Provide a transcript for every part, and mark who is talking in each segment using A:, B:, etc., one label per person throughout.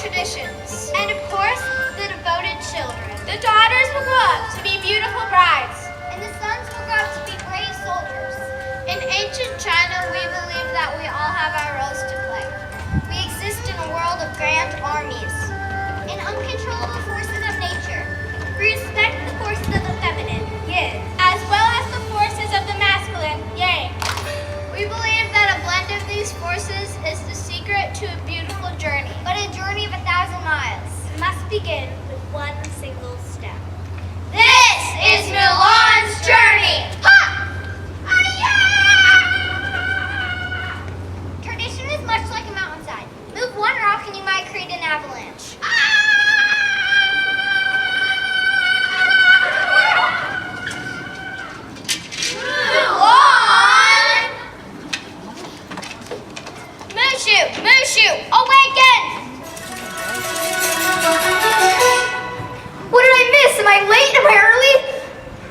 A: traditions. And of course, the devoted children. The daughters will grow up to be beautiful brides.
B: And the sons will grow up to be brave soldiers.
A: In ancient China, we believe that we all have our roles to play. We exist in a world of grand armies.
B: And uncontrollable forces of nature.
A: We respect the forces of the feminine, yin, as well as the forces of the masculine, yang. We believe that a blend of these forces is the secret to a beautiful journey.
B: But a journey of 1,000 miles
A: must begin with one single step.
B: This is Mulan's journey! Ha! Tradition is much like a mountainside. Move one rock and you might create an avalanche.
A: Mushu, awaken!
B: What did I miss? Am I late? Am I early?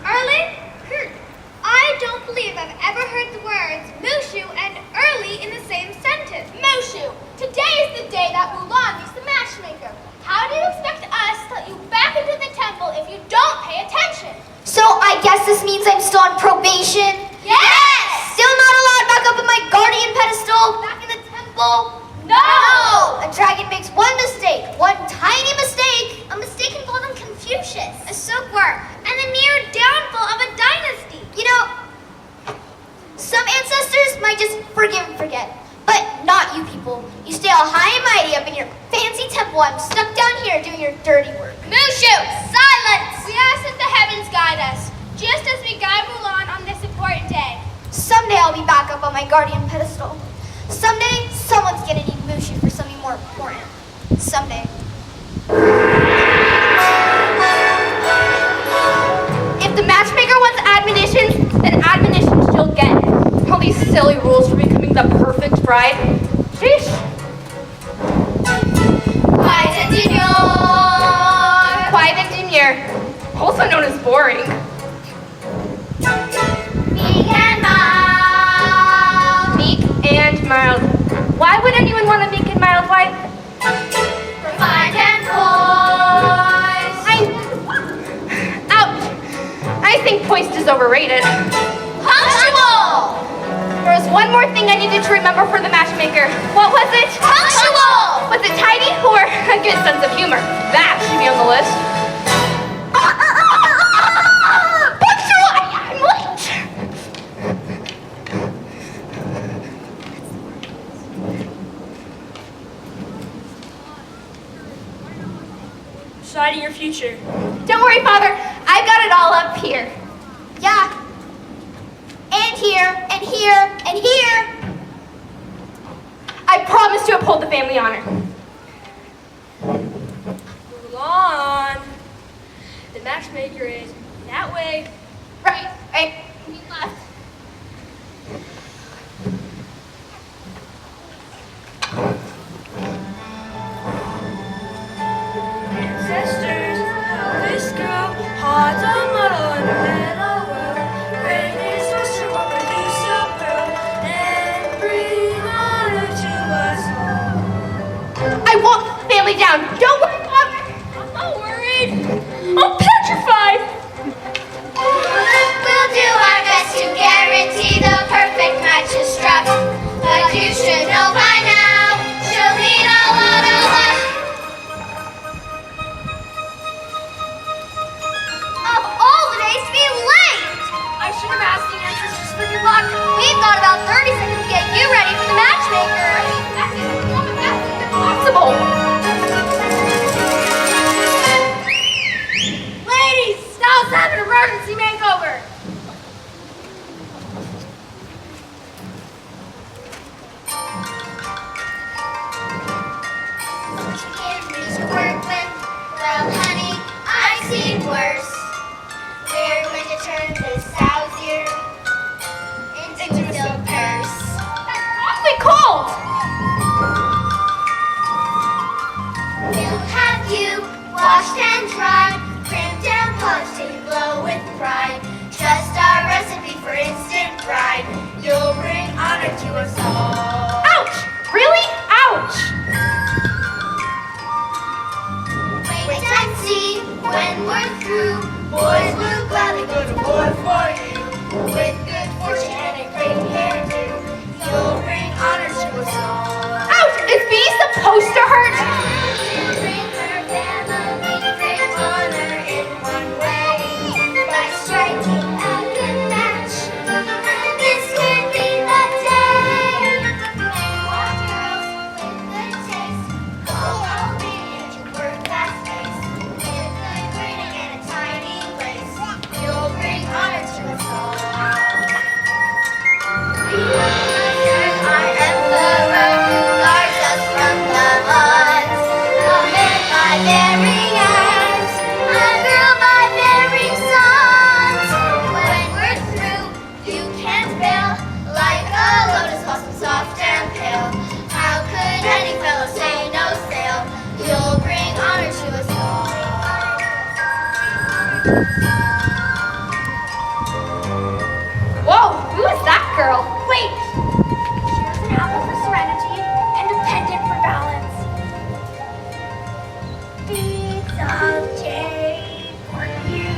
A: Early? I don't believe I've ever heard the words Mushu and early in the same sentence. Mushu, today is the day that Mulan meets the matchmaker. How do you expect us to let you back into the temple if you don't pay attention?
B: So I guess this means I'm still on probation?
A: Yes!
B: Still not allowed back up on my guardian pedestal? Back in the temple?
A: No!
B: A dragon makes one mistake, one tiny mistake. A mistake involving Confucius,
A: A silkworm, and the near downfall of a dynasty.
B: You know, some ancestors might just forgive and forget, but not you people. You stay all high and mighty up in your fancy temple. I'm stuck down here doing your dirty work.
A: Mushu, silence! We ask that the heavens guide us, just as we guide Mulan on this important day.
B: Someday I'll be back up on my guardian pedestal. Someday, someone's gonna need Mushu for something more important. Someday.
C: If the matchmaker wants admonitions, then admonitions she'll get. All these silly rules for becoming the perfect bride. Sheesh.
A: Quiet and demure.
C: Quiet and demure, also known as boring.
A: Meek and mild.
C: Meek and mild. Why would anyone want a meek and mild wife?
A: Refined and poised.
C: Ouch! I think poised is overrated.
A: Punctual.
C: There was one more thing I needed to remember for the matchmaker. What was it?
A: Punctual.
C: Was it tidy or a good sense of humor? That should be on the list. Punctual! I'm late!
D: Deciding your future.
C: Don't worry, Father. I've got it all up here.
B: Yeah. And here, and here, and here.
C: I promise to uphold the family honor.
D: Mulan. The matchmaker is that way.
C: Right. We left.
D: Ancestors, this girl, hearts a model in her little world. Greatness will show up, produce a pearl, and bring honor to us all.
C: I won't family down. Don't worry, Father.
D: I'm not worried. I'm petrified.
A: We'll do our best to guarantee the perfect match is struck. But you should know by now, she'll need a lot of luck.
B: Of all the days to be late!
D: I should have asked the ancestors for good luck.
B: We've got about 30 seconds to get you ready for the matchmaker.
C: That's impossible.
D: Ladies, Styles have an emergency makeover.
A: Chicken work with, well, honey, I've seen worse. We're going to turn this sow's ear into a silk purse.
C: Awfully cold.
B: when we're through, boys will gladly go to war for you. With good fortune and a great hairdo, you'll bring honor to us all.
C: Ouch! Is bee supposed to hurt?
B: You'll bring her family great honor in one way, by striking a good match. And this could be the day. And watch girls with good taste, all obedient to work fast pace. With good breeding and a tiny lace, you'll bring honor to us all. I am the road who guards us from the odds. A man by bearing arms, a girl by bearing sons. When we're through, you can't fail, like a lotus blossom soft and pale. How could any fellow say no sail? You'll bring honor to us all.
C: Whoa, who is that girl?
A: Wait! Here's an apple for serenity and a pendant for balance. Beads of jade for you.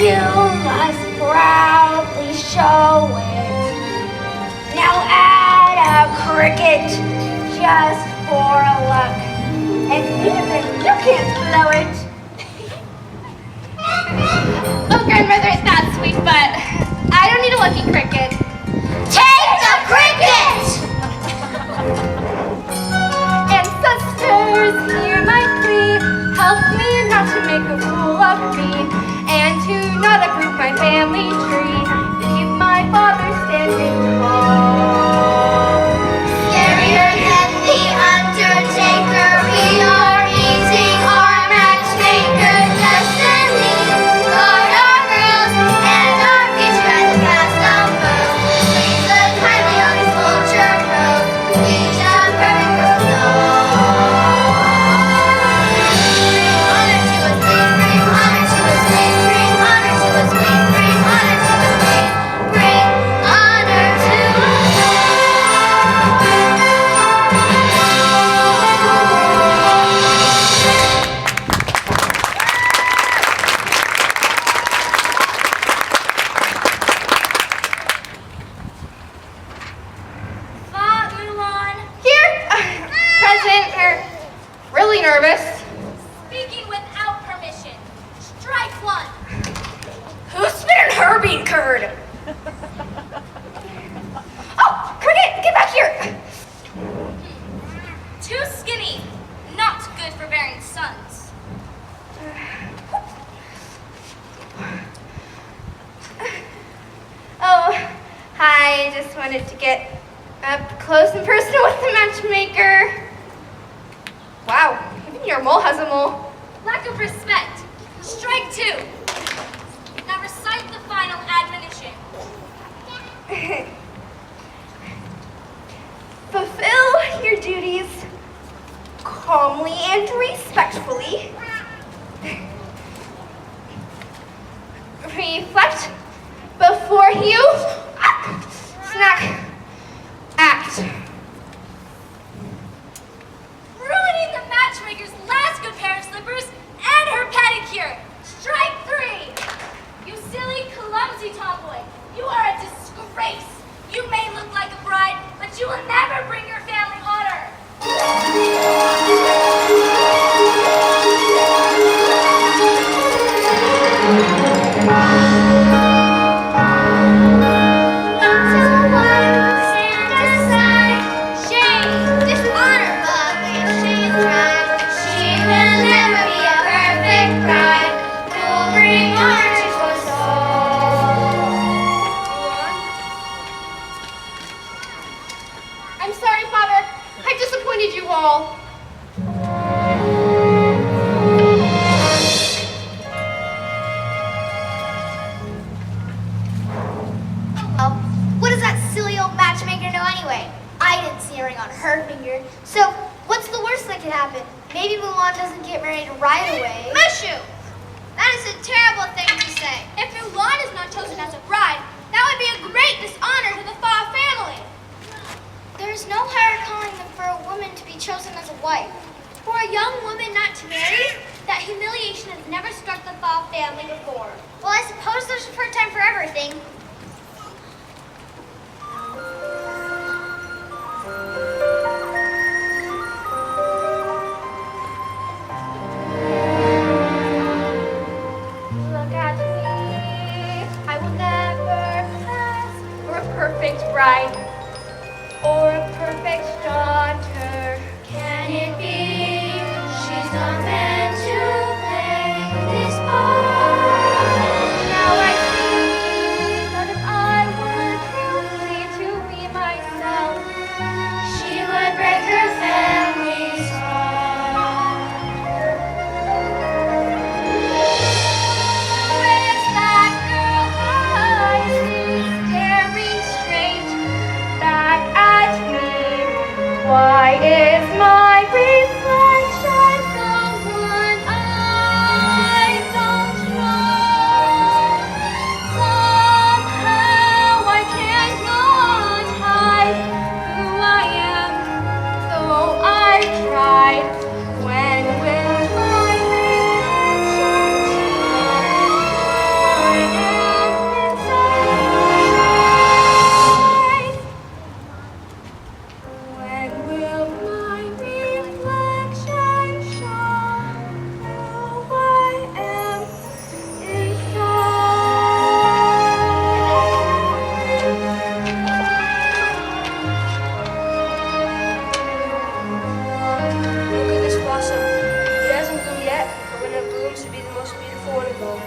A: You must proudly show it. Now add a cricket just for a look. And even you can't blow it.
C: Oh, grandmother, it's not sweet, but I don't need a lucky cricket.
B: Take the cricket!
C: Ancestors, hear my plea. Help me not to make a fool of me, and to not uproot my family tree. Keep my father standing tall.
B: Scarier than the Undertaker, we are meeting our matchmaker destiny. Guard our girls and our future as a cast of pearls. Please look kindly on these vulture pearls. Each a perfect crystal. Honor to us, please bring honor to us, please bring honor to us, please bring honor to us, please bring honor to
A: Thought Mulan.
C: Here, present. Really nervous.
A: Speaking without permission. Strike one.
C: Who's spitting her bean curd? Oh, cricket, get back here.
A: Too skinny. Not good for bearing sons.
C: Oh, hi. Just wanted to get up close and personal with the matchmaker. Wow, even your mole has a mole.
A: Lack of respect. Strike two. Now recite the final admonition.
C: Fulfill your duties calmly and respectfully. Reflect before you snack act.
A: Ruining the matchmaker's last good pair of slippers and her pedicure. Strike three. You silly, clumsy tomboy. You are a disgrace. You may look like a bride, but you will never bring your family honor.
B: stand aside. Shame, dishonor, but if she's tried, she will never be a perfect bride. Who'll bring honor to us all.
C: I'm sorry, Father. I disappointed you all.
B: Well, what does that silly old matchmaker know anyway? I didn't see a ring on her finger. So, what's the worst that could happen? Maybe Mulan doesn't get married right away.
A: Mushu! That is a terrible thing to say. If Mulan is not chosen as a bride, that would be a great dishonor to the Fa family.
B: There's no higher calling than for a woman to be chosen as a wife.
A: For a young woman not to marry,
C: table.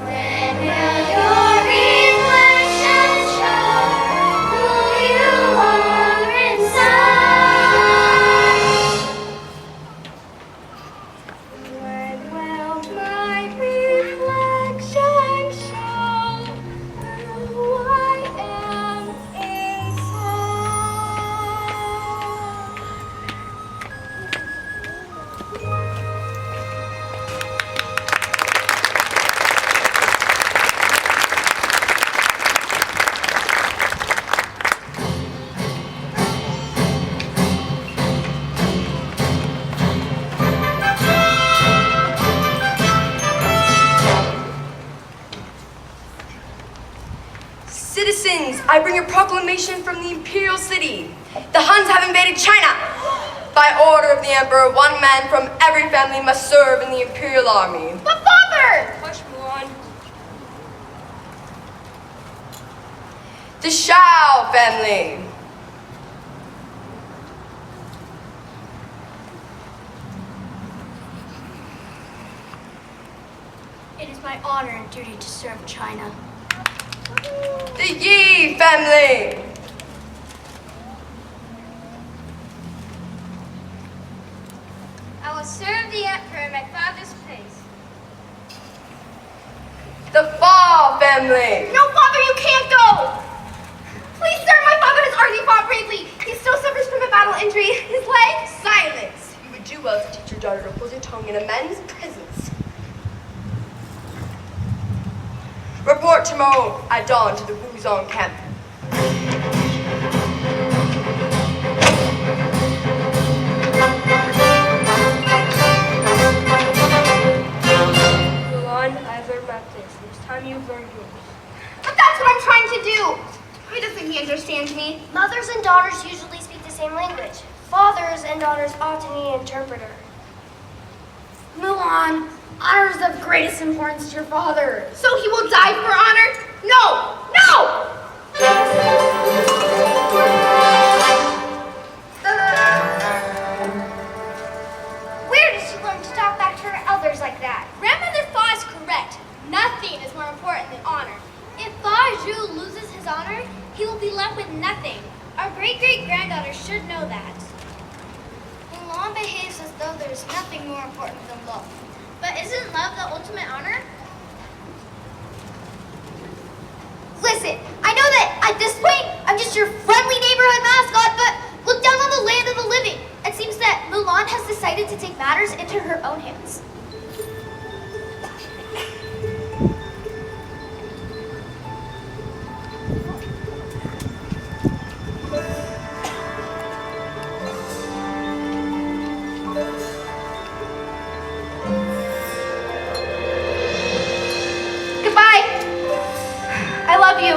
B: When will your reflection show who you are inside?
C: When will my reflection show who I am
E: Citizens, I bring a proclamation from the imperial city. The Huns have invaded China. By order of the emperor, one man from every family must serve in the imperial army.
A: But father!
E: Hush, Mulan. The Shao family.
D: It is my honor and duty to serve China.
E: The Yi family.
A: I will serve the emperor in my father's place.
E: The Fa family.
A: No, father, you can't go! Please, sir, my father has already fought bravely. He still suffers from a battle injury. His leg.
E: Silence. You would do well to teach your daughter to hold her tongue in a man's presence. Report tomorrow at dawn to the Wuzong camp.
C: Mulan, I've learned my place. It's time you've learned yours.
A: But that's what I'm trying to do. Why doesn't he understand me?
B: Mothers and daughters usually speak the same language. Fathers and daughters often need an interpreter.
A: Mulan, honor is of greatest importance to your father. So he will die for honor? No! No! Where did she learn to talk back to her elders like that? Grandmother Fa is correct. Nothing is more important than honor. If Fa Zhu loses his honor, he will be left with nothing. Our great-great-granddaughter should know that. Mulan behaves as though there's nothing more important than love. But isn't love the ultimate honor? Listen, I know that at this point, I'm just your friendly neighborhood mascot, but look down on the land of the living. It seems that Mulan has decided to take matters into her own hands. Goodbye. I love you.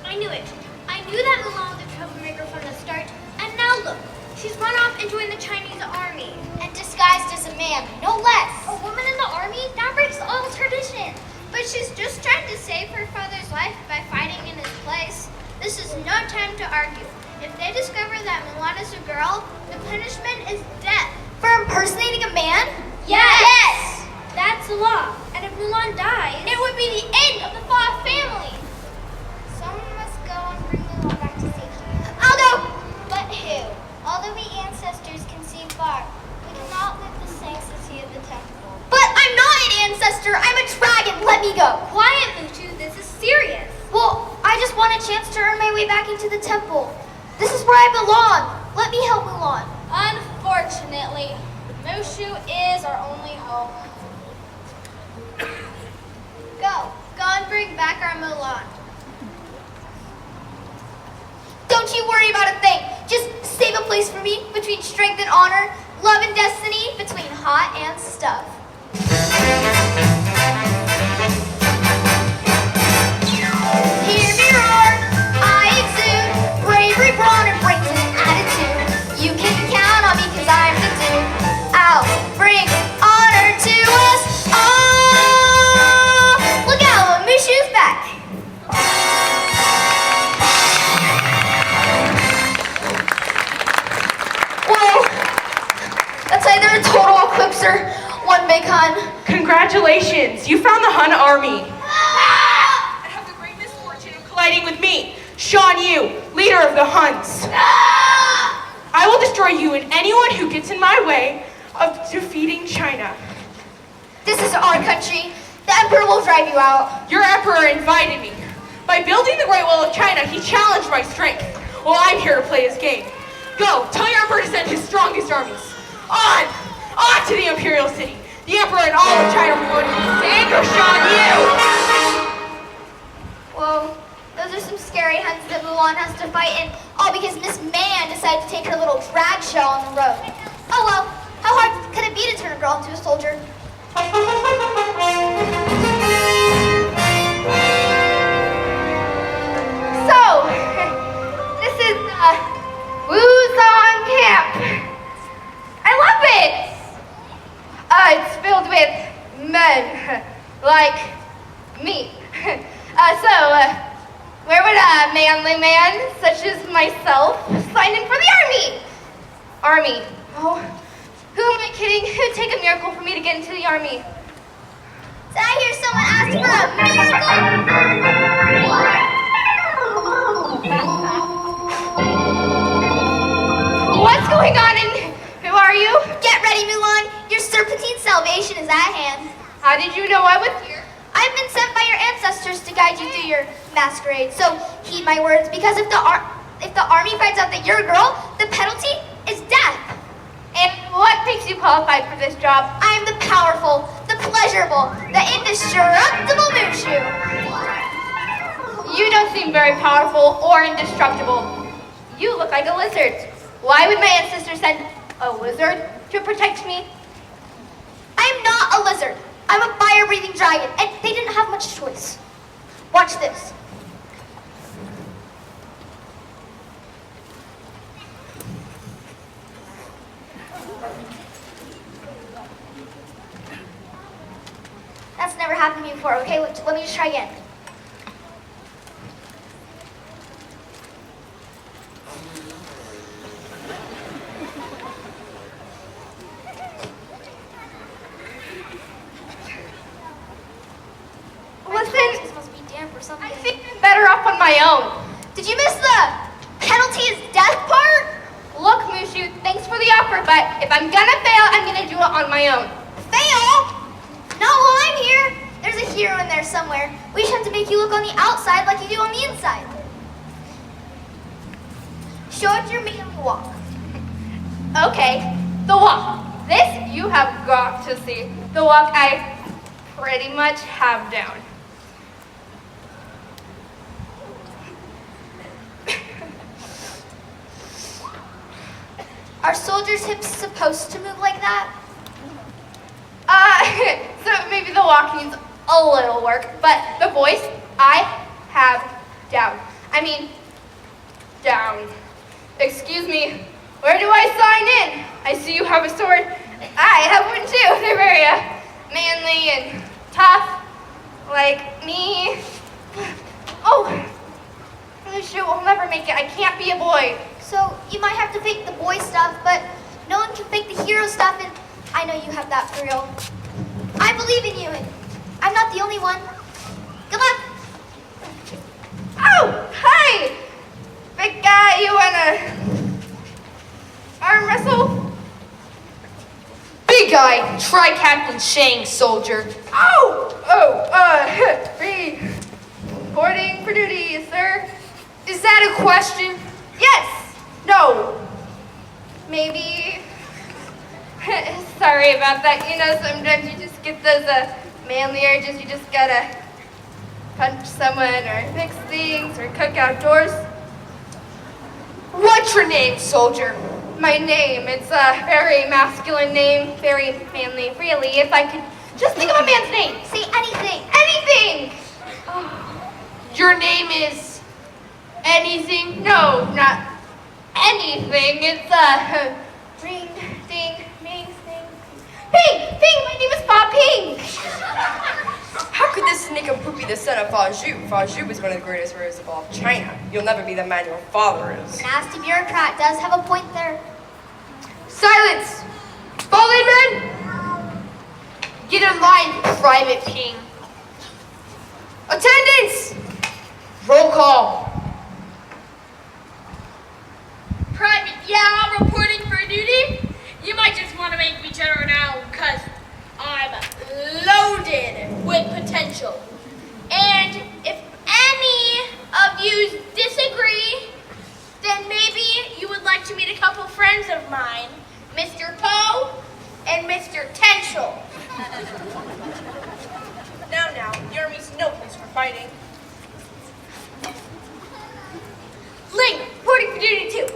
A: I knew it. I knew that Mulan was a troublemaker from the start, and now look, she's run off and joined the Chinese army. And disguised as a man, no less. A woman in the army? That breaks all tradition. But she's just trying to save her father's life by fighting in his place. This is no time to argue. If they discover that Mulan is a girl, the punishment is death. For impersonating a man? Yes! That's the law. And if Mulan dies, it would be the end of the Fa family. Someone must go and bring Mulan back to safety. I'll go! But who? Although we ancestors can see far, we cannot live the sanctity of the temple. But I'm not an ancestor! I'm a dragon! Let me go! Quiet, Mushu. This is serious. Well, I just want a chance to earn my way back into the temple. This is where I belong. Let me help Mulan. Unfortunately, Mushu is our only hope. Go and bring back our Mulan. Don't you worry about a thing. Just save a place for me between strength and honor, love and destiny, between
B: hot and stuff. Hear me roar, I exude bravery, brawn, and brains and attitude. You can count on me 'cause I'm the dude. I'll bring honor to us all. Look out, Mushu's back. Whoa, that's either a total eclipse or one big Hun.
F: Congratulations, you found the Hun army. And have the great misfortune of colliding with me, Shan Yu, leader of the Huns. I will destroy you and anyone who gets in my way of defeating China.
B: This is our country. The Emperor will drive you out.
F: Your emperor invited me. By building the Great Wall of China, he challenged my strength. Well, I'm here to play his game. Go, tell your emperor to send his strongest armies. On to the imperial city. The emperor and all of China will go to anger Shan Yu.
B: Whoa, those are some scary Huns that Mulan has to fight, and all because Miss Man decided to take her little drag show on the road. Oh well, how hard could it be to turn a girl into a soldier?
C: So, this is Wuzong Camp. I love it. It's filled with men like me. Where would a manly man such as myself sign in for the army? Army. Oh, who am I kidding? It would take a miracle for me to get into the army.
B: Did I hear someone ask for a miracle?
C: What's going on and who are you?
B: Get ready, Mulan. Your serpentine salvation is at hand.
C: How did you know I was here?
B: I've been sent by your ancestors to guide you through your masquerade. So heed my words, because if the army finds out that you're a girl, the penalty is death.
C: And what makes you qualified for this job?
B: I am the powerful, the pleasurable, the indestructible Mushu.
C: You don't seem very powerful or indestructible. You look like a lizard. Why would my ancestors send a lizard to protect me?
B: I am not a lizard. I'm a fire-breathing dragon, and they didn't have much choice. Watch this. That's never happened to me before, okay? Let me just try again.
C: Listen,
B: This must be damp or something.
C: I think I'm better off on my own.
B: Did you miss the penalty is death part?
C: Look, Mushu, thanks for the offer, but if I'm gonna fail, I'm gonna do it on my own.
B: Fail? Not while I'm here. There's a hero in there somewhere. We just have to make you look on the outside like you do on the inside. Show us your manly walk.
C: Okay, the walk. This you have got to see. The walk I pretty much have down.
B: Are soldiers' hips supposed to move like that?
C: So maybe the walk needs a little work, but the voice I have down. I mean, down. Excuse me, where do I sign in? I see you have a sword. I have one too. They're very manly and tough, like me. Oh, shoot, I'll never make it. I can't be a boy.
B: So you might have to fake the boy stuff, but no one can fake the hero stuff, and I know you have that for real. I believe in you, and I'm not the only one. Good luck.
C: Oh, hi! Big guy, you wanna arm wrestle?
E: Big guy, try Captain Shang, soldier.
C: Reporting for duty, sir.
E: Is that a question?
C: Yes. No. Maybe. Sorry about that. You know, sometimes you just get those manly urges. You just gotta punch someone or fix things or cook outdoors.
E: What's your name, soldier?
C: My name, it's a very masculine name, very manly, really. If I could just think of a man's name.
B: Say anything.
C: Anything!
F: Your name is anything?
C: No, not anything. It's ring, ding, ming, sing. Ping! Ping! My name is Bob Ping!
E: How could this nincompoop be the son of Fa Zhu? Fa Zhu was one of the greatest rulers of all of China. You'll never be the man your father is.
B: Nasty bureaucrat does have a point there.
C: Silence! Fall in, men!
F: Get in line, Private Ping.
C: Attendance!
F: Roll call.
G: Private Yao reporting for duty. You might just want to make me general now because I'm loaded with potential. And if any of you disagree, then maybe you would like to meet a couple friends of mine, Mr. Poe and Mr. Tenshel.
F: Now, the army's no place for fighting.
G: Ling, reporting for duty too.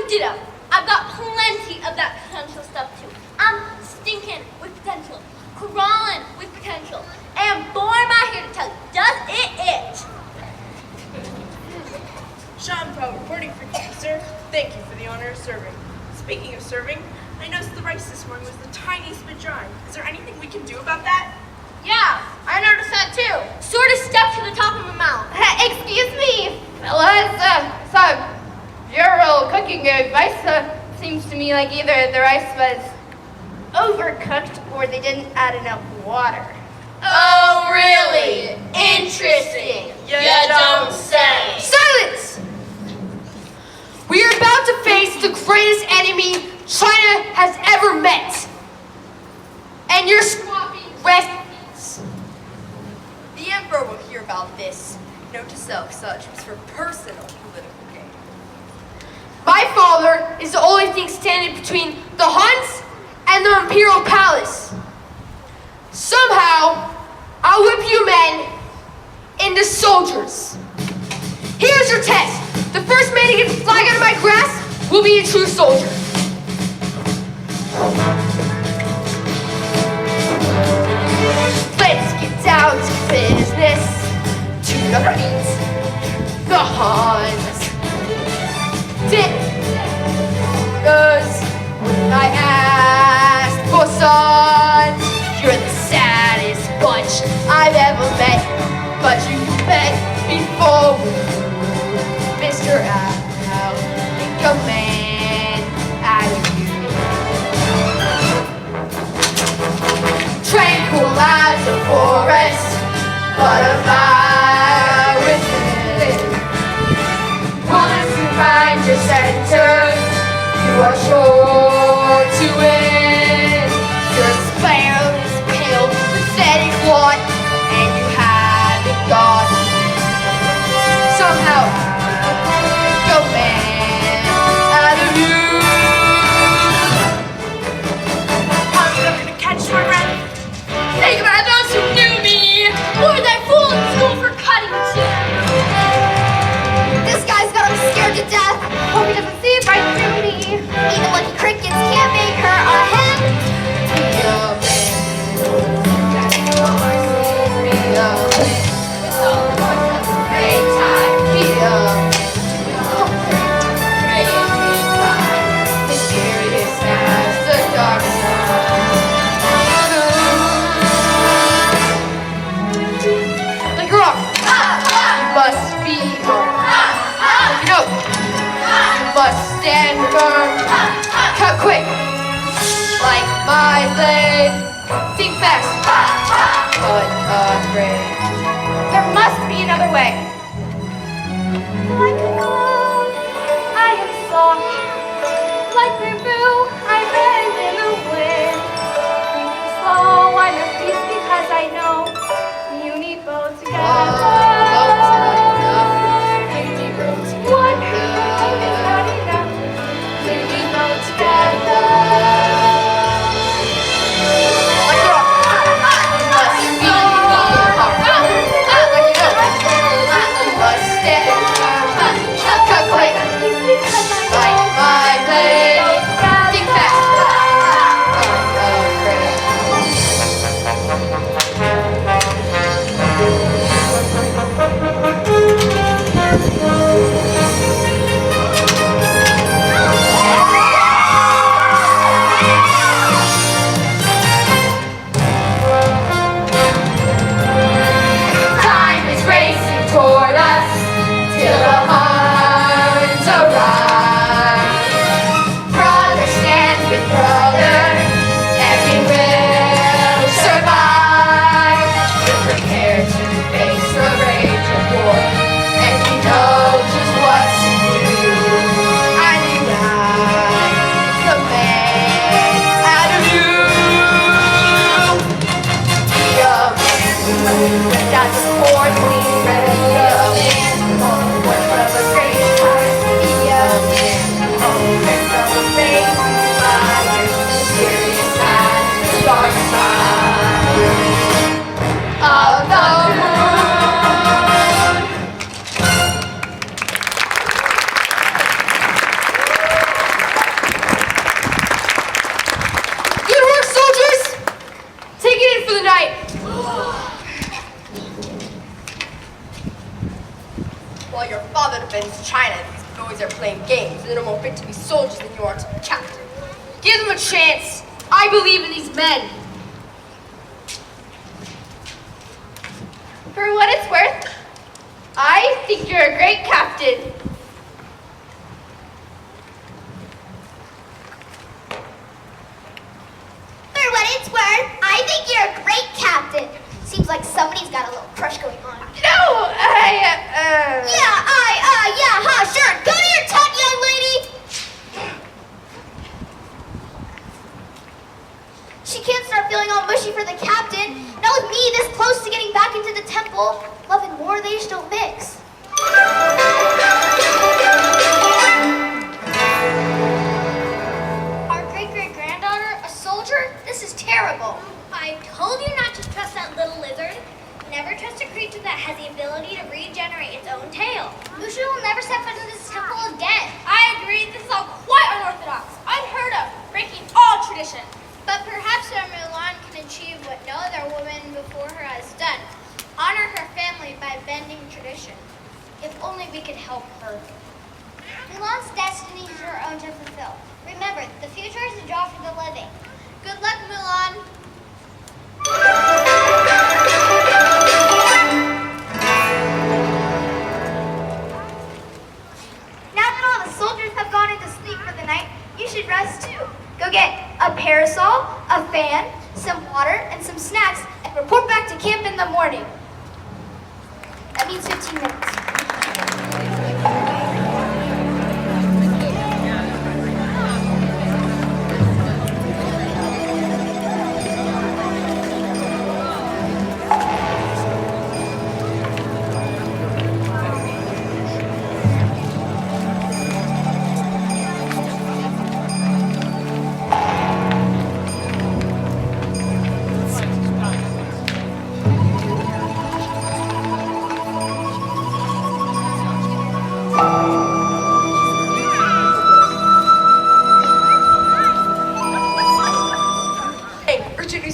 G: Ditto. I've got plenty of that potential stuff too. I'm stinking with potential, crawling with potential, and boy am I here to tell you, does it?
D: Sean Poe, reporting for duty, sir. Thank you for the honor of serving. Speaking of serving, I noticed the rice this morning was the tiniest bit dry. Is there anything we can do about that?
G: Yeah, I noticed that too. Sort of stuck to the top of my mouth.
C: Excuse me, fellas. Your cooking advice seems to me like either the rice was overcooked or they didn't add enough water.
G: Oh, really? Interesting.
D: You don't say.
F: Silence! We are about to face the greatest enemy China has ever met. And your squabbing rest in peace.
E: The emperor will hear about this. Note to self, such was for personal political gain.
F: My father is the only thing standing between the Huns and the imperial palace. Somehow, I'll whip you men into soldiers. Here's your test. The first man to get the flag out of my grasp will be a true soldier. Let's get down to business. To the beats, the Huns. Cause when I asked for sons, you're the saddest bunch I've ever met. But you bet before Mr. Out in command out of you. Tranquil as a forest, but a fire within. Once you find your center, you are sure to win. You're a sparrow's pale, pathetic lot, and you haven't got somehow go man out of you.
D: I'm never gonna catch my breath.
G: Think about those who knew me. Or that fool in school for cutting teeth.
B: This guy's got him scared to death.
C: Hope he doesn't see right through me.
B: Even lucky crickets can't make her a hen.
F: Stand firm, cut quick, like my blade. Think fast, but afraid.
C: There must be another way. Like a cloud, I am soft. Like bamboo, I bend in the wind. Breathing slow, I'm at peace because I know you need both together. One cup is not enough. We need both together.
F: Like a rock, must be must stand firm, cut quick, like
E: playing games, and they're more fit to be soldiers than you are to be captain.
F: Give them a chance. I believe in these men.
C: For what it's worth, I think you're a great captain.
B: For what it's worth, I think you're a great captain. Seems like somebody's got a little crush going on.
C: No,
B: Yeah, sure. Go to your tut, young lady. She can't start feeling all mushy for the captain. Not with me this close to getting back into the temple. Love and war, they just don't mix. Our great-great-granddaughter, a soldier? This is terrible.
A: I told you not to trust that little lizard. Never trust a creature that has the ability to regenerate its own tail.
B: Mushu will never step foot in this temple again.
A: I agree, this is all quite unorthodox, unheard of, breaking all tradition. But perhaps our Mulan can achieve what no other woman before her has done. Honor her family by bending tradition.
B: If only we could help her. Mulan's destiny is her own to fulfill. Remember, the future is a job for the living.
A: Good luck, Mulan.
B: Now that all the soldiers have gone into sleep for the night, you should rest too. Go get a parasol, a fan, some water, and some snacks, and report back to camp in the morning. That means 15 minutes.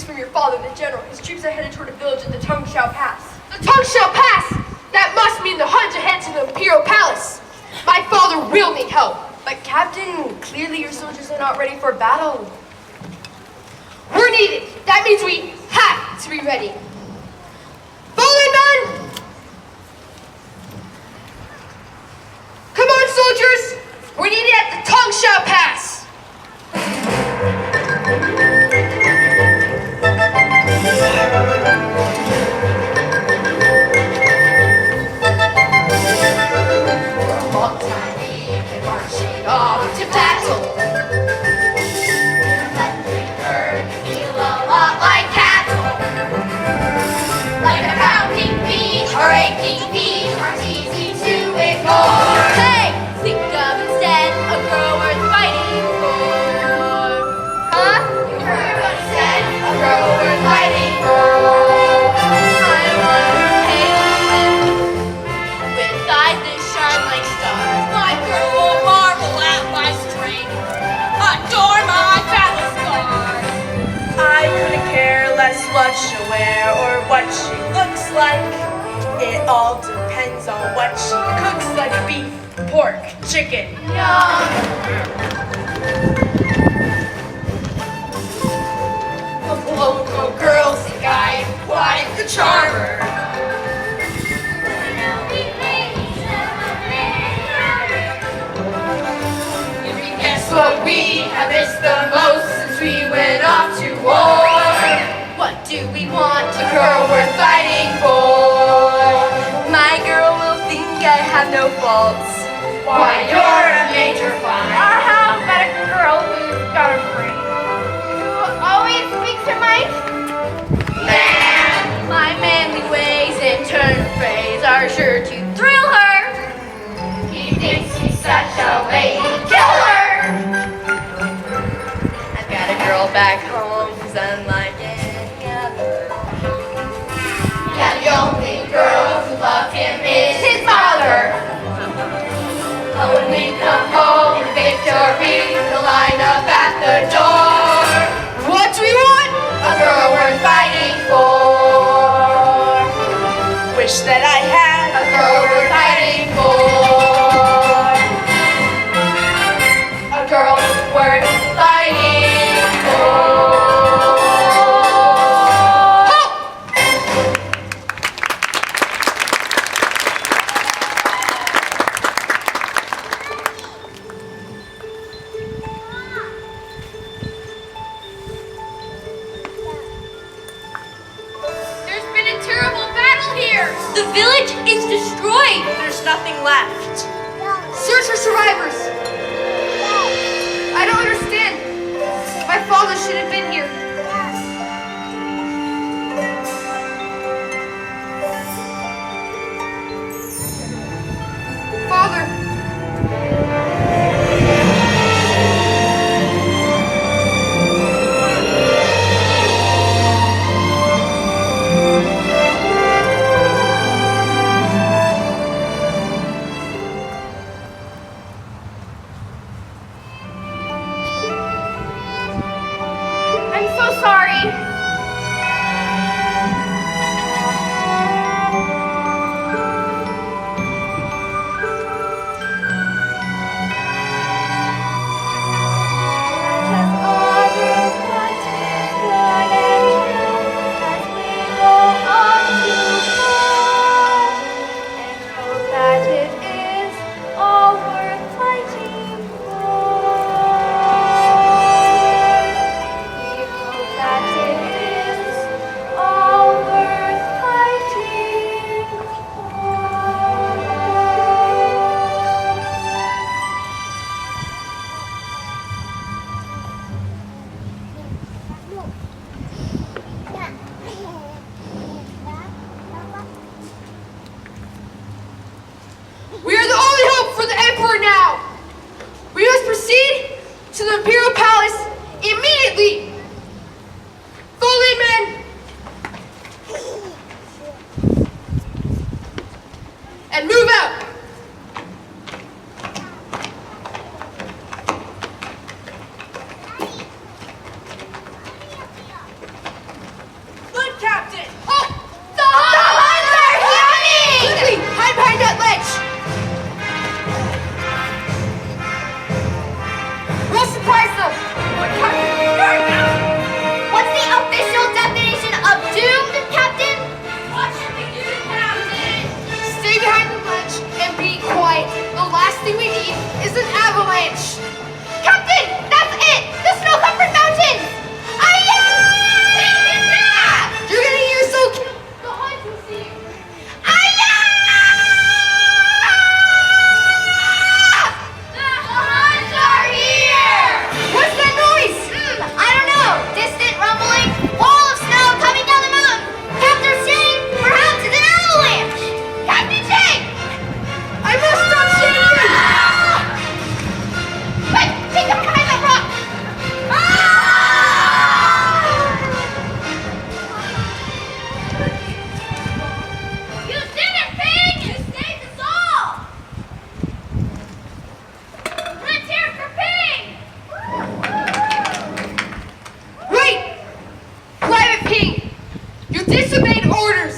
E: From your father, the general. His troops are headed toward a village at the Tung-Shao Pass.
F: The Tung-Shao Pass! That must mean the Huns are headed to the Imperial Palace. My father will need help.
E: But Captain, clearly your soldiers are not ready for battle.
F: We're needed. That means we have to be ready. Fallen men! Come on, soldiers! We're needed at the Tung-Shao Pass.
B: Off to battle. Feel a lot like cattle. Like a pounding beat or aching feet aren't easy to ignore.
A: Hey, think of instead a girl worth fighting for.
B: Huh? You heard what he said? A girl worth fighting for.
A: I want her pale with eyes that shine like stars. My girl will marvel at my strength, adore my battle scars.
D: I couldn't care less what she wear or what she looks like. It all depends on what she cooks, like beef, pork, chicken.
B: The local girls think I'm quite the charmer. Guess what we have missed the most since we went off to war? What do we want? A girl worth fighting for.
E: My girl will think I have no faults.
B: Why, you're a major find.
C: How about a girl who's got a brain? Who always speaks her mind?
B: Man,
A: My manly ways and turn of phrase are sure to thrill her.
B: he thinks he's such a lady killer.
E: I've got a girl back home who's unlike any other.
B: Yeah, the only girl who loved him is his mother. But when we come home in victory, we'll line up at the door.
F: What do we want?
B: A girl worth fighting for.
D: Wish that I had
B: A girl worth fighting for.
G: The village is destroyed.
F: There's nothing left.
E: Search for survivors. I don't understand. My father should have been here. Father. I'm so sorry. We are the only hope for the Emperor now. We must proceed to the Imperial Palace immediately. Fully, men. And move out.
F: Look, Captain!
E: Oh, the Huns are coming! Quickly, hide behind that ledge. We'll surprise them.
B: What's the official definition of doomed, Captain?
G: What should we do, Captain?
E: Stay behind the ledge and be quiet. The last thing we need is an avalanche.
B: Captain, that's it! The Snow Comfort Mountains! Aya!
E: You're gonna hear so.
A: The Huns will see you.
B: Aya!
A: The Huns are here!
E: What's that noise?
B: I don't know. Distant rumbling, wall of snow coming down the mountain. Captain Shane, perhaps it's an avalanche. Captain Shane!
E: I must stop shaking.
B: Quick, take them behind that rock.
A: You did it, Pig! You saved us all! Let's hear it for Pig!
E: Wait! Private Ping! You disobeyed orders!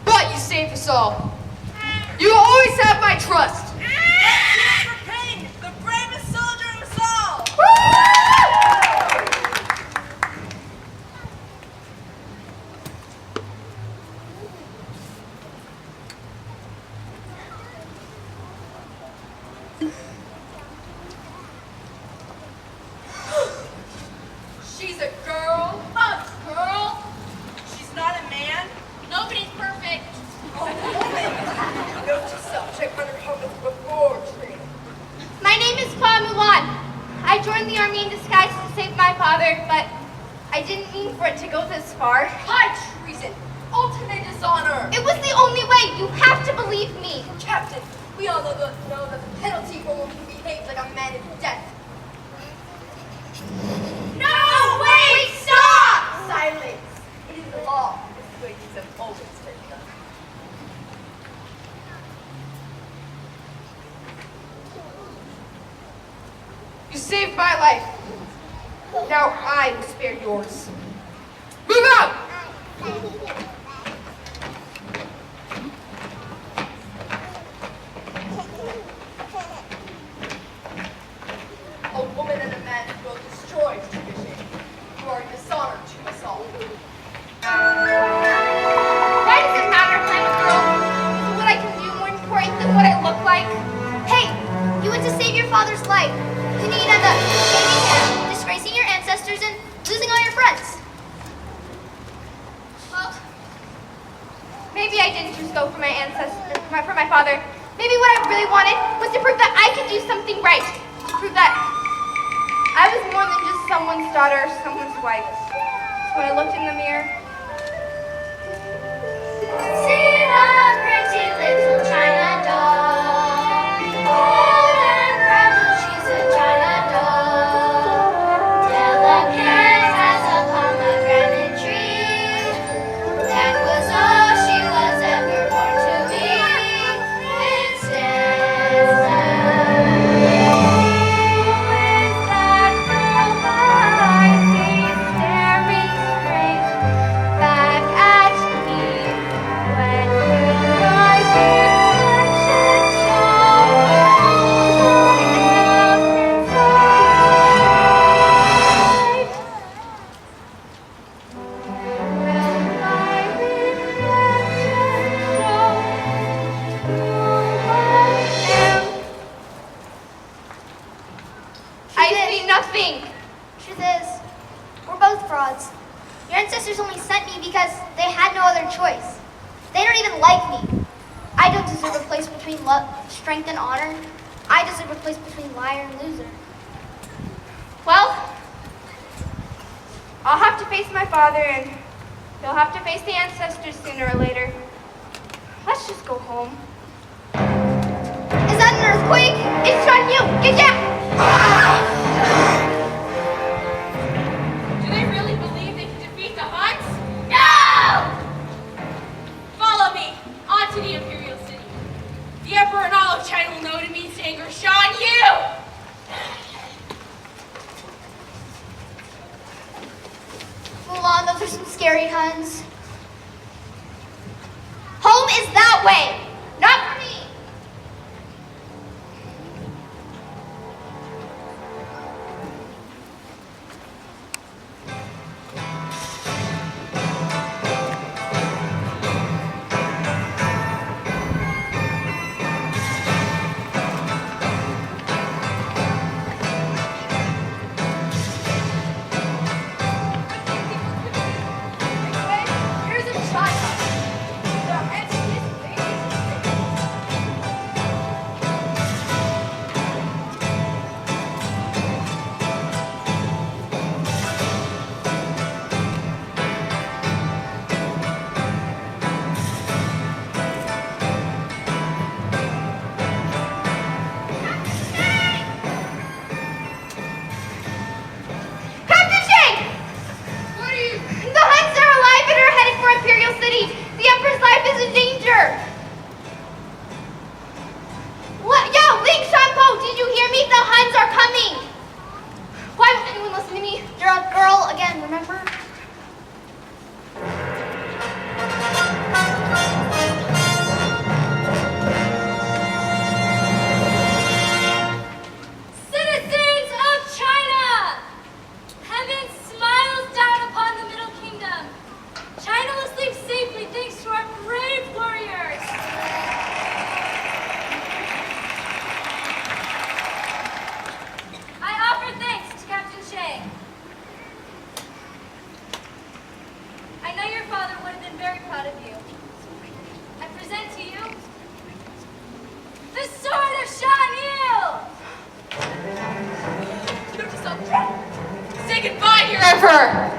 E: But you saved us all. You will always have my trust.
F: For Ping, the bravest soldier of us all!
E: She's a girl.
G: Us, girl.
F: She's not a man.
G: Nobody's perfect.
E: Note to self, check undercover before training.
A: My name is Mulan. I joined the army in disguise to save my father, but I didn't mean for it to go this far.
E: High treason! Ultimate dishonor!
A: It was the only way. You have to believe me.
E: Captain, we all know that the penalty for one who behaves like a man is death.
A: No, wait, stop!
E: Silence! It is the law. This is the way things have always been done. You saved my life. Now I will spare yours. Move out! A woman and a man who will destroy tradition. You are a dishonor to us all.
A: Why does it matter if I'm a girl? Is what I can do more important than what I look like?
B: Hey, you went to save your father's life. You need end up shaming him, disgracing your ancestors, and losing all your friends.
A: Well,
C: for my father. Maybe what I really wanted was to prove that I could do something right. To prove that I was more than just someone's daughter or someone's wife. So when I looked in the mirror,
B: See a pretty little China doll. Old and fragile, she's a China doll. Delicate as a pomegranate tree. That was all she was ever born to be. Instead,
C: that girl I see staring straight back at me. When will my reflection show all I am inside? Will my reflection show who I am? I see nothing.
A: Truth is, we're both frauds. Your ancestors only sent me because they had no other choice. They don't even like me. I don't deserve a place between love, strength, and honor. I deserve a place between liar and loser.
C: Well, I'll have to face my father, and he'll have to face the ancestors sooner or later. Let's just go home.
A: Is that an earthquake?
C: It's on you! Get down!
G: Do they really believe they can defeat the Huns? No! Follow me, on to the Imperial City. The Emperor and all of China will know what it means to anger Shan Yu!
A: Mulan, those are some scary Huns. Home is that way, not for me.
C: Here's a child. The entities, Captain Shang!
F: What are you?
C: The Huns are alive and are headed for Imperial City. The Emperor's life is in danger. Ling Shanpo, did you hear me? The Huns are coming. Why won't anyone listen to me?
A: You're a girl again, remember?
D: Citizens of China! Heaven smiles down upon the Middle Kingdom. China will sleep safely thanks to our brave warriors. I offer thanks to Captain Shang. I know your father would have been very proud of you. I present to you the sword of Shan Yu!
G: Say goodbye, your Emperor!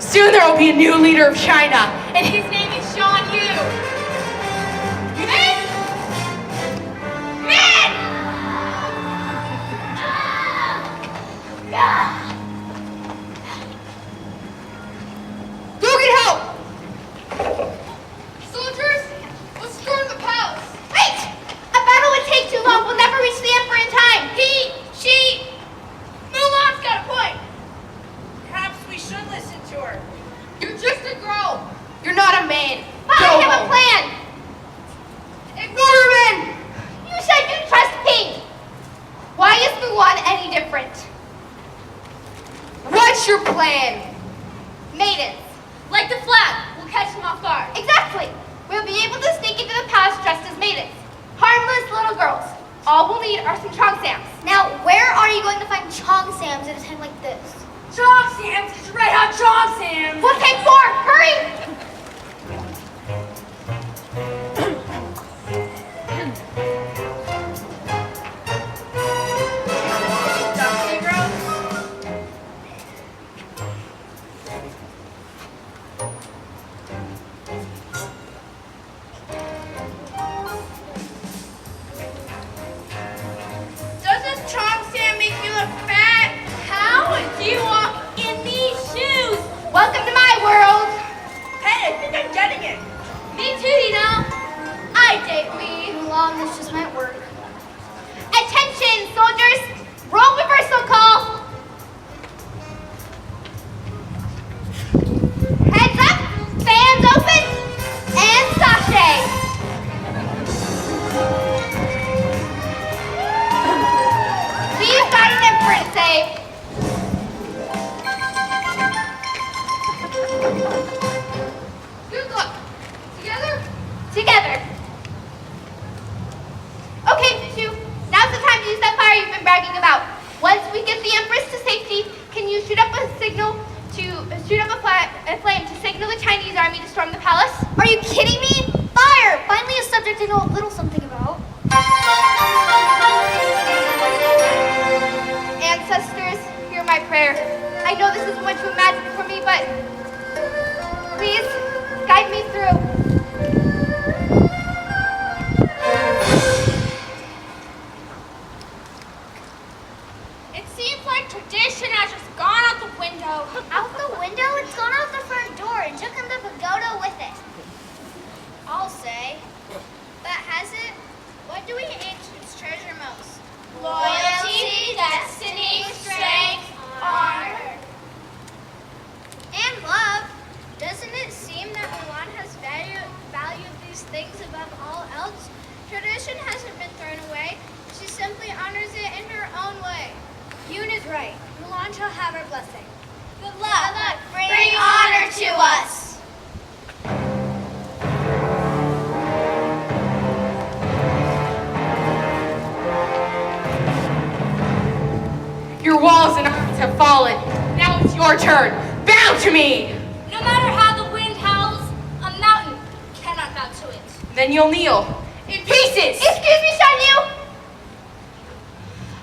G: Soon there will be a new leader of China, and his name is Shan Yu. Men! Men!
C: Go get help! Soldiers, let's storm the palace. Wait! A battle would take too long. We'll never reach the Emperor in time.
G: Mulan's got a point.
F: Perhaps we should listen to her.
C: You're just a girl. You're not a man.
F: Go
C: I have
F: home.
C: a plan. Ignore her, men. You said you trust Pink. Why is Mulan any different? What's your plan? Maidens.
A: Like the flag, we'll catch them off guard.
C: Exactly. We'll be able to sneak into the palace dressed as maidens. Harmless little girls. All we'll need are some Chongsams.
A: Now, where are you going to find Chong Sams at a time like this?
D: Chong Sams! It's red hot Chong Sams!
C: We'll take 4. Hurry!
A: Why date we?
B: Mulan, this just might work.
A: Attention, soldiers! Roll reversal call! Heads up, fans open, and sashay! We've got an imprint save. Good luck. Together? Together. Okay, Mushu. Now's the time to use that fire you've been bragging about. Once we get the Empress to safety, can you shoot up a flame to signal the Chinese army to storm the palace?
B: Are you kidding me? Fire! Finally a subject I know a little something about.
A: Ancestors, hear my prayer. I know this is much to imagine for me, but please guide me through. It seems like tradition has just gone out the window.
B: Out the window? It's gone out the front door and took him the pagoda with it. I'll say. But has it? What do we ancients treasure most?
A: Loyalty, destiny, strength, honor.
B: And love. Doesn't it seem that Mulan has valued these things above all else? Tradition hasn't been thrown away. She simply honors it in her own way. Yoon is right. Mulan shall have her blessing.
A: Good luck.
B: Bring honor to us.
F: Your walls and arms have fallen. Now it's your turn. Bow to me!
G: No matter how the wind howls, a mountain cannot bow to it.
F: Then you'll kneel. In pieces!
A: Excuse me, Shan Yu.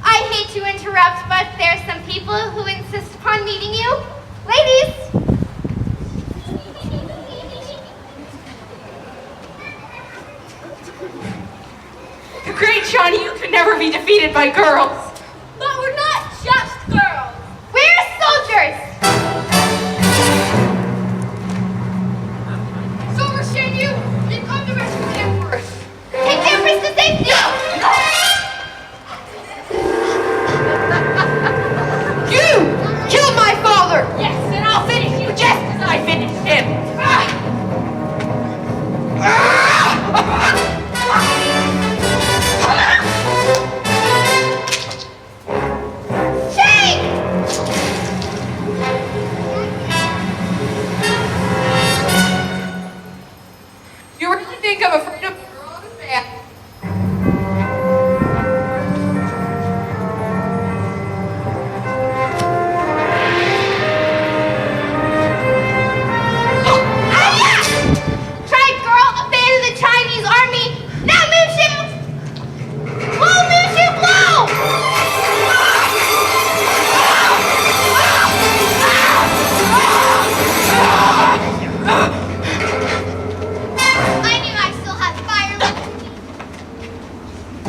A: I hate to interrupt, but there's some people who insist upon meeting you. Ladies!
F: The great Shan Yu could never be defeated by girls.
G: But we're not just girls.
A: We're soldiers!
F: Silver Shan Yu, they've come to rescue the Emperor.
A: Take the Empress to safety!
F: You killed my father! Yes, and I'll finish you just as I finished him.
A: Shame!
F: You really think I'm afraid of a girl in a fan?
A: Try girl, abandon the Chinese army! Now, Mushu! Blow, Mushu, blow! I knew I still had fire left in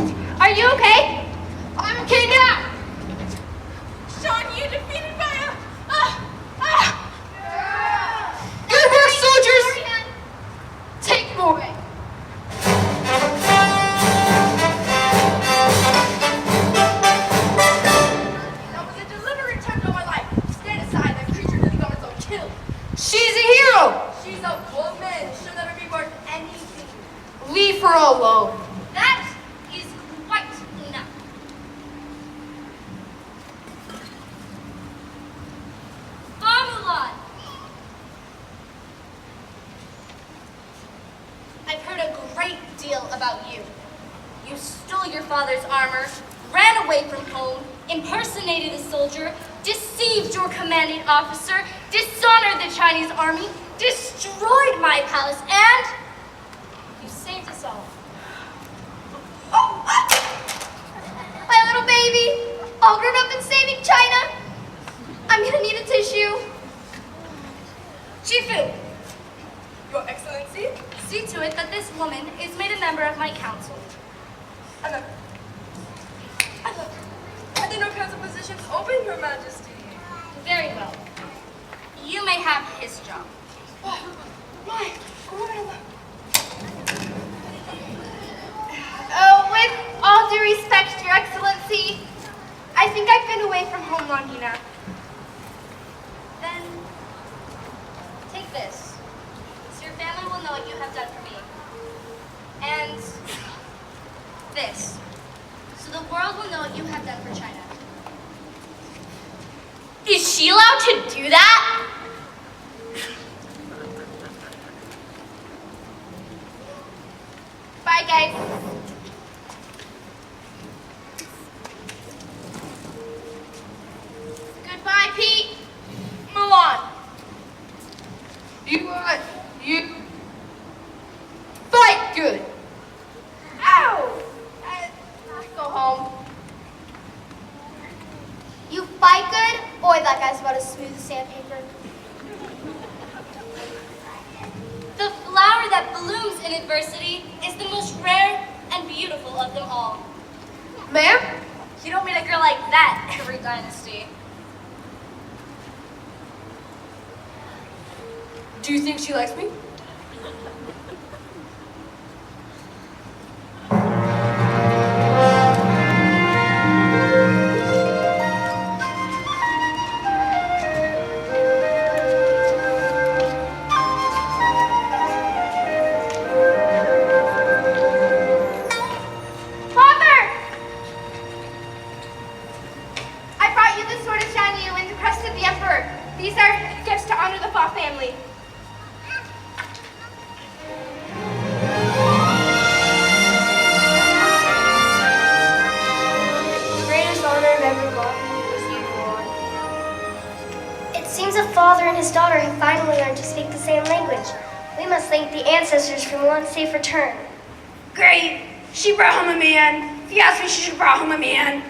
A: me. Are you okay?
F: I'm okay now. Shan Yu defeated by Good work, soldiers! Take him away. That was a deliberate attempt on my life. Stand aside, that creature to the government's own kill. She's a hero! She's a woman. She'll never be worth anything. Leave her alone.
G: That is quite enough. Mulan. I've heard a great deal about you. You stole your father's armor, ran away from home, impersonated a soldier, deceived your commanding officer, dishonored the Chinese army, destroyed my palace, and you saved us all.
A: My little baby, all grown up and saving China. I'm gonna need a tissue.
E: Chifu, Your Excellency,
G: See to it that this woman is made a member of my council.
E: are there no council positions open, Your Majesty?
G: Very well. You may have his job.
E: Why?
C: due respect, Your Excellency, I think I've been away from home long enough.
B: Then take this, so your family will know what you have done for me. And this, so the world will know what you have done for China. Is she allowed to do that?
C: Bye, guys.
A: Goodbye, Pete. Mulan.
E: You fight good.
C: Ow!
E: Go home.
B: You fight good? Boy, that guy's about as smooth as sandpaper. The flower that blooms in adversity is the most rare and beautiful of them all.
E: Ma'am?
B: You don't meet a girl like that every dynasty.
E: Do you think she likes me?
C: I brought you the sword of Shan Yu and the crest of the Emperor. These are gifts to honor the Fa family.
D: The greatest honor of every Modern is you, Mulan.
H: It seems a father and his daughter have finally learned to speak the same language. We must thank the ancestors for Mulan's safe return.
C: Great. She brought home a man. If you ask me, she should brought home a man.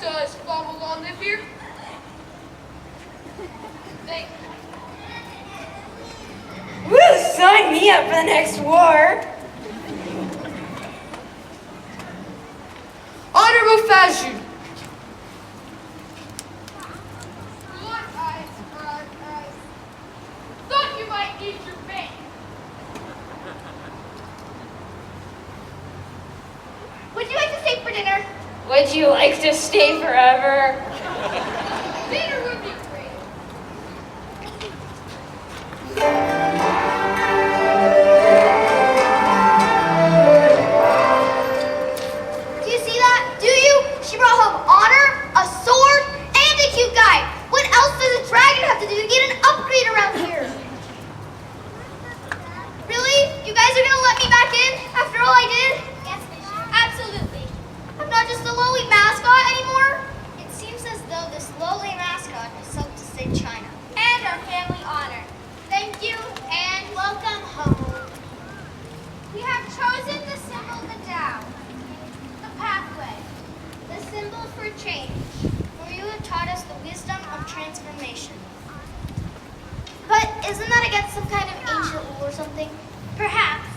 F: Does Mulan live here?
C: Woo! Sign me up for the next war.
E: Honorable Faju.
A: Thought you might need your bank.
C: Would you like to stay for dinner?
B: Would you like to stay forever?
A: Dinner would be great.
B: Do you see that? Do you? She brought home honor, a sword, and a cute guy. What else does a dragon have to do to get an upgrade around here? Really? You guys are gonna let me back in after all I did? Yes, absolutely. I'm not just a lowly mascot anymore. It seems as though this lowly mascot has helped to save China.
A: And our family honor. Thank you and welcome home. We have chosen the symbol of the Tao, the pathway, the symbol for change.
B: For you have taught us the wisdom of transformation. But isn't that against some kind of ancient rule or something?
A: Perhaps,